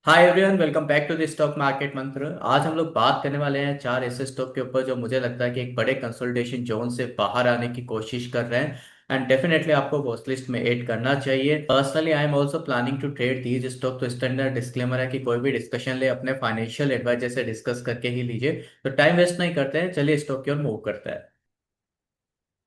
Hi everyone, welcome back to the stock market मंत्र। आज हम लोग बात करने वाले हैं चार ऐसे स्टॉक के ऊपर जो मुझे लगता है कि एक बड़े कंसोलिडेशन जोन से बाहर आने की कोशिश कर रहे हैं एंड डेफिनेटली आपको वॉच लिस्ट में ऐड करना चाहिए। Personally I am also planning to trade these stock. तो स्टैंडर्ड डिस्क्लेमर है कि कोई भी डिस्कशन ले अपने फाइनेंशियल एडवाइजर से डिस्कस करके ही लीजिए। तो टाइम वेस्ट नहीं करते हैं, चलिए स्टॉक की ओर मूव करते हैं।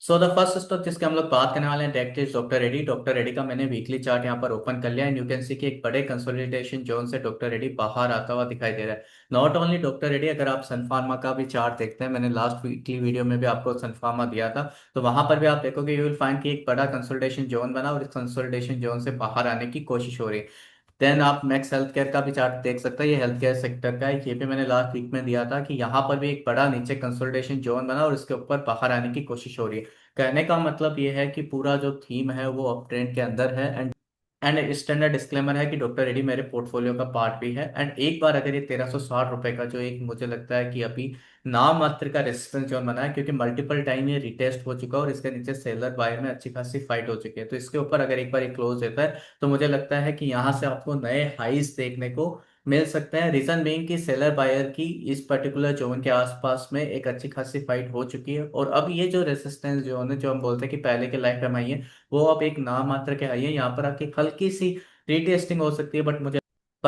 सो द फर्स्ट स्टॉक जिसके हम लोग बात करने वाले हैं that is doctor Reddy. Doctor Reddy का मैंने वीकली चार्ट यहाँ पर ओपन कर लिया एंड यू कैन सी कि एक बड़े कंसोलिडेशन जोन से डॉक्टर रेड्डी बाहर आता हुआ दिखाई दे रहा है। नॉट ओनली डॉक्टर रेड्डी, अगर आप सन फार्मा का भी चार्ट देखते हैं, मैंने लास्ट वीकली वीडियो में भी आपको सन फार्मा दिया था, तो वहां पर भी आप देखोगे यू विल फाइंड कि एक बड़ा कंसोलिडेशन जोन बना और इस कंसोलिडेशन जोन से बाहर आने की कोशिश हो रही है। देन आप मैक्स हेल्थ केयर का भी चार्ट देख सकते हैं, ये हेल्थ केयर सेक्टर का है। ये भी मैंने लास्ट वीक में दिया था कि यहाँ पर भी एक बड़ा नीचे कंसोलिडेशन जोन बना और इसके ऊपर बाहर आने की कोशिश हो रही है। कहने का मतलब ये है कि पूरा जो थीम है वो अप ट्रेंड के अंदर है एंड स्टैंडर्ड डिस्क्लेमर है कि डॉक्टर रेड्डी मेरे पोर्टफोलियो का पार्ट भी है। एंड एक बार अगर ये 1360 रुपए का जो एक मुझे लगता है कि अभी नाम मात्र का रेजिस्टेंस जोन बना है, क्योंकि मल्टीपल टाइम ये रिटेस्ट हो चुका है और इसके नीचे सेलर बायर में अच्छी खासी फाइट हो चुकी है, तो इसके ऊपर अगर एक बार ये क्लोज देता है तो मुझे लगता है कि यहाँ से आपको नए हाईस देखने को मिल सकते हैं। रीजन बीइंग कि सेलर बायर की इस पर्टिकुलर जोन के आसपास में एक अच्छी खासी फाइट हो चुकी है और अब ये जो रेसिस्टेंस जोन है, जो हम बोलते हैं कि पहले के लाइफ टाइम आई है, वो अब एक नाम मात्र के आई है। यहाँ पर आपकी हल्की सी रीटेस्टिंग हो सकती है, बट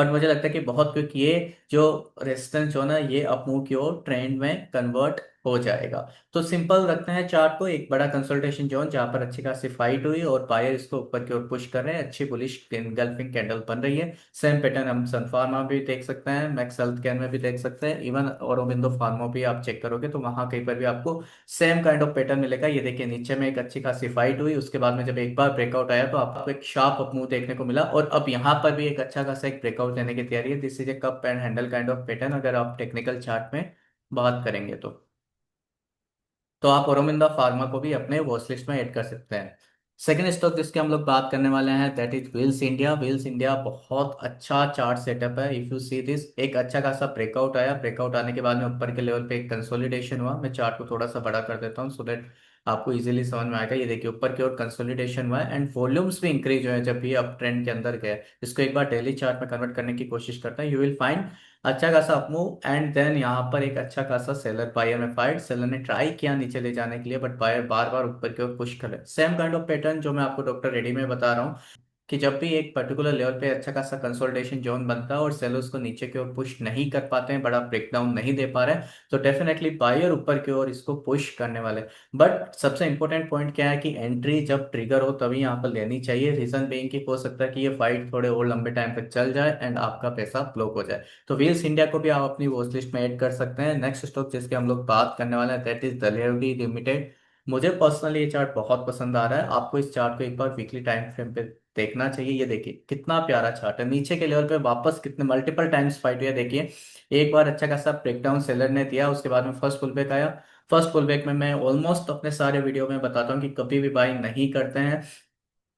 मुझे लगता है कि बहुत क्विक ये जो रेजिस्टेंस जो ना ये अप मूव की ओर ट्रेंड में कन्वर्ट हो जाएगा। तो सिंपल रखते हैं चार्ट को, एक बड़ा कंसोलिडेशन जोन जहां पर अच्छी खासी फाइट हुई और बायर इसको ऊपर की ओर पुश कर रहे हैं, अच्छी बुलिश गल्फिंग कैंडल बन रही है। सेम पैटर्न हम सन फार्मा भी देख सकते हैं, मैक्स हेल्थ केयर में भी देख सकते हैं, इवन औरोबिंदो फार्मा भी आप चेक करोगे तो वहां कहीं पर भी आपको सेम काइंड ऑफ पैटर्न मिलेगा। ये देखिए नीचे में एक अच्छी खासी फाइट हुई, उसके बाद में जब एक बार ब्रेकआउट आया तो आपको एक शार्प अप मूव देखने को मिला और अब यहाँ पर भी एक अच्छा खासा एक ब्रेकआउट लेने की तैयारी है। This is a cup and handle kind of pattern अगर आप टेक्निकल चार्ट में बात करेंगे तो आप औरोबिंदो फार्मा को भी अपने वॉच लिस्ट में ऐड कर सकते हैं। सेकंड स्टॉक जिसकी हम लोग बात करने वाले हैं that is wheels India. Wheels India बहुत अच्छा चार्ट सेटअप है। इफ यू सी दिस, एक अच्छा खासा ब्रेकआउट आया, ब्रेकआउट आने के बाद में ऊपर के लेवल पे एक कंसोलिडेशन हुआ। मैं चार्ट को थोड़ा सा बड़ा कर देता हूँ सो दैट आपको इजीली समझ में आएगा। ये देखिए ऊपर की ओर कंसोलिडेशन हुआ है एंड वॉल्यूम्स भी इंक्रीज हुए हैं जब भी अप ट्रेंड के अंदर गए। इसको एक बार डेली चार्ट में कन्वर्ट करने की कोशिश करते हैं, यू विल फाइंड अच्छा खासा अपमूव एंड देन यहाँ पर एक अच्छा खासा सेलर बायर में फाइट। सेलर ने ट्राई किया नीचे ले जाने के लिए बट बायर बार बार ऊपर की ओर पुश कर रहे। सेम काइंड ऑफ पैटर्न जो मैं आपको डॉक्टर रेड्डी में बता रहा हूँ कि जब भी एक पर्टिकुलर लेवल पे अच्छा खासा कंसोलिडेशन जोन बनता है और सेलर्स को नीचे की ओर पुश नहीं कर पाते हैं, बड़ा ब्रेकडाउन नहीं दे पा रहे हैं, तो डेफिनेटली बायर ऊपर की ओर इसको पुश करने वाले। बट सबसे इंपॉर्टेंट पॉइंट क्या है कि एंट्री जब ट्रिगर हो तभी यहाँ पर लेनी चाहिए। रीजन बीइंग कि हो सकता है कि ये फाइट थोड़े और लंबे टाइम तक चल जाए एंड आपका पैसा ब्लॉक हो जाए। तो व्हील्स इंडिया को भी आप अपनी वॉच लिस्ट में ऐड कर सकते हैं। नेक्स्ट स्टॉक जिसके हम लोग बात करने वाले हैं दैट इज दलेरी लिमिटेड। मुझे पर्सनली ये चार्ट बहुत पसंद आ रहा है। आपको इस चार्ट को एक बार वीकली टाइम फ्रेम पे देखना चाहिए। ये देखिए कितना प्यारा चार्ट है, नीचे के लेवल पे वापस कितने मल्टीपल टाइम्स फाइट हुई है। देखिए एक बार अच्छा खासा ब्रेकडाउन सेलर ने दिया, उसके बाद में फर्स्ट पुल बैक आया। फर्स्ट पुल बैक में मैं ऑलमोस्ट अपने सारे वीडियो में बताता हूँ कि कभी भी बाई नहीं करते हैं।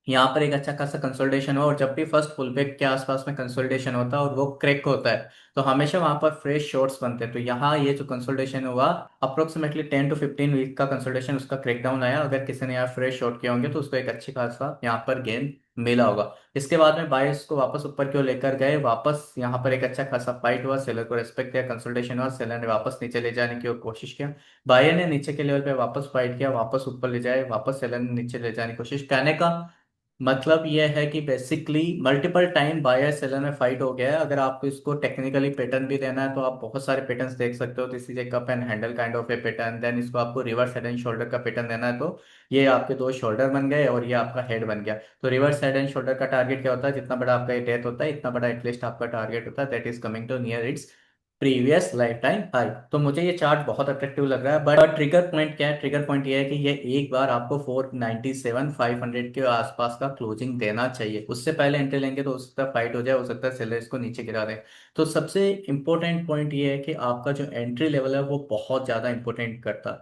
यहाँ पर एक अच्छा खासा कंसोलिडेशन हुआ और जब भी फर्स्ट पुल बैक के आसपास में कंसोलिडेशन होता है और वो क्रैक होता है तो हमेशा वहां पर फ्रेश शॉर्ट्स बनते हैं। तो यहाँ ये जो कंसोलिडेशन हुआ अप्रोक्सीमेटली 10 to 15 वीक का कंसोलिडेशन, उसका क्रैकडाउन आया। अगर किसी ने यहाँ फ्रेश शॉर्ट किए होंगे तो उसको एक अच्छी खासा यहाँ पर गेन मिला होगा। इसके बाद में बायर्स को वापस ऊपर की ओर लेकर गए, वापस यहाँ पर एक अच्छा खासा फाइट हुआ, सेलर को रेस्पेक्ट किया, कंसोलिडेशन हुआ, सेलर ने वापस नीचे ले जाने की कोशिश किया, बायर ने नीचे के लेवल पे वापस फाइट किया, वापस ऊपर ले जाए, वापस सेलर ने नीचे ले जाने की कोशिश। कहने का मतलब यह है कि basically multiple time buyer seller में फाइट हो गया है। अगर आपको इसको टेक्निकली पैटर्न भी देना है तो आप बहुत सारे पैटर्न्स देख सकते हो। This is a cup and handle kind of a pattern. Then इसको आपको रिवर्स हेड एंड शोल्डर का पैटर्न देना है तो ये आपके दो शोल्डर बन गए और ये आपका हेड बन गया। तो रिवर्स हेड एंड शोल्डर का टारगेट क्या होता है, जितना बड़ा आपका डेथ होता है इतना बड़ा एटलीस्ट आपका टारगेट होता है, that is coming to near its previous life time high. तो मुझे ये चार्ट बहुत अट्रैक्टिव लग रहा है बट ट्रिगर पॉइंट क्या है, ट्रिगर पॉइंट ये है कि ये एक बार आपको 497 500 के आसपास का क्लोजिंग देना चाहिए। उससे पहले एंट्री लेंगे तो हो सकता है फाइट हो जाए, हो सकता है सेलर इसको नीचे गिरा दें। तो सबसे इंपॉर्टेंट पॉइंट ये है कि आपका जो एंट्री लेवल है वो बहुत ज्यादा इंपॉर्टेंट करता,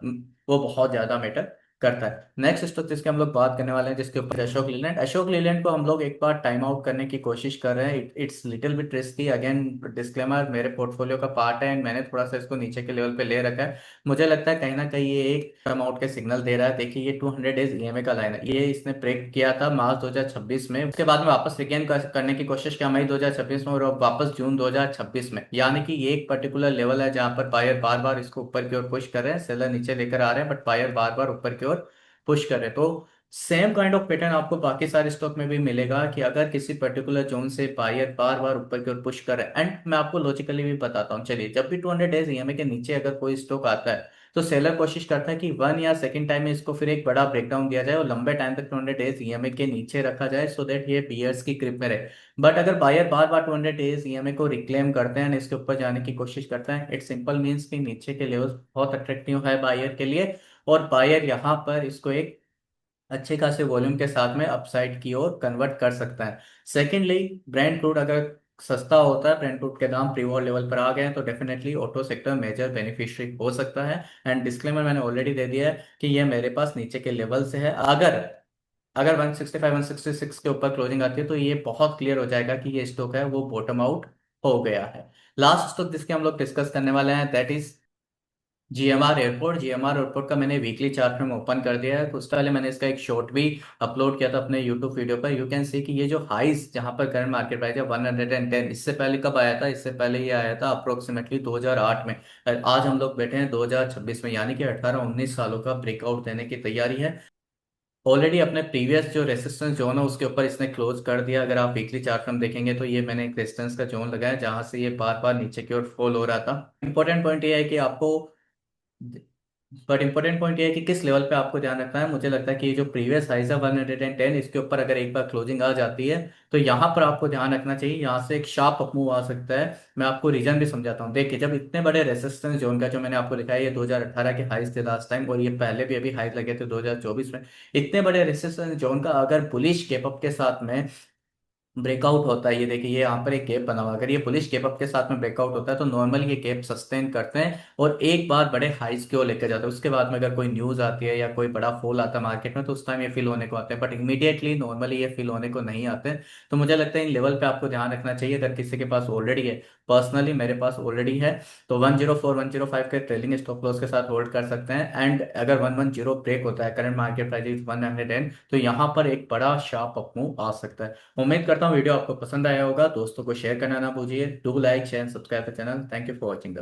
वो बहुत ज्यादा मैटर करता है। नेक्स्ट स्टॉक जिसके हम लोग बात करने वाले हैं जिसके ऊपर अशोक लीलैंड। अशोक लीलैंड को हम लोग एक बार टाइम आउट करने की कोशिश कर रहे हैं। It's little bit risky, again disclaimer, मेरे पोर्टफोलियो का पार्ट है एंड मैंने थोड़ा सा इसको नीचे के लेवल पे ले रखा है। मुझे लगता है कहीं ना कहीं ये एक टाइम आउट के सिग्नल दे रहा है। देखिए ये 200 डेज ईएमए का लाइन है, ये इसने ब्रेक किया था मार्च 2026 में, उसके बाद में वापस रिगेन करने की कोशिश किया मई 2026 में, और अब वापस जून 2026 में। यानी कि ये एक पर्टिकुलर लेवल है जहां पर बायर बार बार इसको ऊपर की ओर पुश कर रहे हैं, सेलर नीचे लेकर आ रहे हैं, बट बायर बार बार ऊपर की ओर पुश कर रहे हैं। तो सेम काइंड ऑफ पैटर्न आपको बाकी सारे स्टॉक में भी मिलेगा कि अगर किसी पर्टिकुलर जोन से बायर बार बार ऊपर की ओर पुश कर रहे हैं, एंड मैं आपको लॉजिकली भी बताता हूँ। चलिए, जब भी 200 डेज ईएमए के नीचे अगर कोई स्टॉक आता है तो सेलर कोशिश करता है कि वन या सेकंड टाइम में इसको फिर एक बड़ा ब्रेकडाउन दिया जाए और लंबे टाइम तक 200 डेज ईएमए के नीचे रखा जाए, सो दैट ये बियर्स की ग्रिप में रहे। बट अगर बायर बार बार 200 डेज ईएमए को रिक्लेम करते हैं, इसके ऊपर जाने की कोशिश करते हैं, इट सिंपल मीन्स कि नीचे के लेवल्स बहुत अट्रैक्टिव है बायर के लिए, और बायर यहाँ पर इसको एक अच्छे खासे वॉल्यूम के साथ में अपसाइड की ओर कन्वर्ट कर सकता है। सेकेंडली, ब्रांड क्रूड अगर सस्ता होता है, ब्रांड क्रूड के दाम प्री वॉर लेवल पर आ गए हैं, तो definitely auto sector major beneficiary हो सकता है। एंड डिस्क्लेमर मैंने ऑलरेडी दे दिया है कि ये मेरे पास नीचे के लेवल से है। अगर अगर 165 166 के ऊपर क्लोजिंग आती है तो ये बहुत क्लियर हो जाएगा कि ये स्टॉक है वो बॉटम आउट हो गया है। लास्ट स्टॉक जिसके हम लोग डिस्कस करने वाले हैं that is GMR airport. GMR airport का मैंने वीकली चार्ट में ओपन कर दिया है। कुछ पहले मैंने इसका एक शॉर्ट भी अपलोड किया था अपने यूट्यूब वीडियो पर। यू कैन सी कि ये जो हाइस जहां पर करंट मार्केट प्राइस है 110, इससे पहले कब आया था? इससे पहले ये आया था अप्रोक्सीमेटली 2008 में। और आज हम लोग बैठे हैं 2026 में, यानी कि 18-19 सालों का ब्रेकआउट देने की तैयारी है। ऑलरेडी अपने प्रीवियस जो रेसिस्टेंस जोन है उसके ऊपर इसने क्लोज कर दिया। अगर आप वीकली चार्ट में देखेंगे तो ये मैंने एक रेजिस्टेंस का जोन लगाया जहां से ये बार बार नीचे की ओर फॉल हो रहा था। इंपॉर्टेंट पॉइंट ये है कि आपको बट इंपॉर्टेंट पॉइंट ये है कि किस लेवल पे आपको ध्यान रखना है। मुझे लगता है कि ये जो प्रीवियस हाइज है 110, इसके ऊपर अगर एक बार क्लोजिंग आ जाती है तो यहाँ पर आपको ध्यान रखना चाहिए, यहाँ से एक शार्प अप मूव आ सकता है। मैं आपको रीजन भी समझाता हूँ। देखिए, जब इतने बड़े रेसिस्टेंस जोन का जो मैंने आपको दिखाया, ये 2018 के हाइज थे लास्ट टाइम, और ये पहले भी अभी हाइज लगे थे 2024 में। इतने बड़े रेसिस्टेंस जोन का अगर बुलिश कैप अप के साथ में ब्रेकआउट होता है, ये देखिए ये यहाँ पर एक गैप बना हुआ है। अगर ये बुलिश गैप अप के साथ में ब्रेकआउट होता है तो नॉर्मली ये गैप सस्टेन करते हैं और एक बार बड़े हाइस की ओर लेकर जाते हैं। उसके बाद में अगर कोई न्यूज आती है या कोई बड़ा फॉल आता है मार्केट में तो उस टाइम ये फील होने को आते हैं, बट इमीडिएटली नॉर्मली ये फील होने को नहीं आते हैं। तो मुझे लगता है इन लेवल पे आपको ध्यान रखना चाहिए अगर किसी के पास ऑलरेडी है। पर्सनली मेरे पास ऑलरेडी है, तो 104 105 के ट्रेलिंग स्टॉप लॉस के साथ होल्ड कर सकते हैं। एंड अगर 110 ब्रेक होता है, करंट मार्केट प्राइस 110, तो यहाँ पर एक बड़ा शार्प अप मूव आ सकता है। उम्मीद करता हूँ वीडियो आपको पसंद आया होगा। दोस्तों को शेयर करना ना भूलिए। Do like share subscribe the channel. Thank you for watching the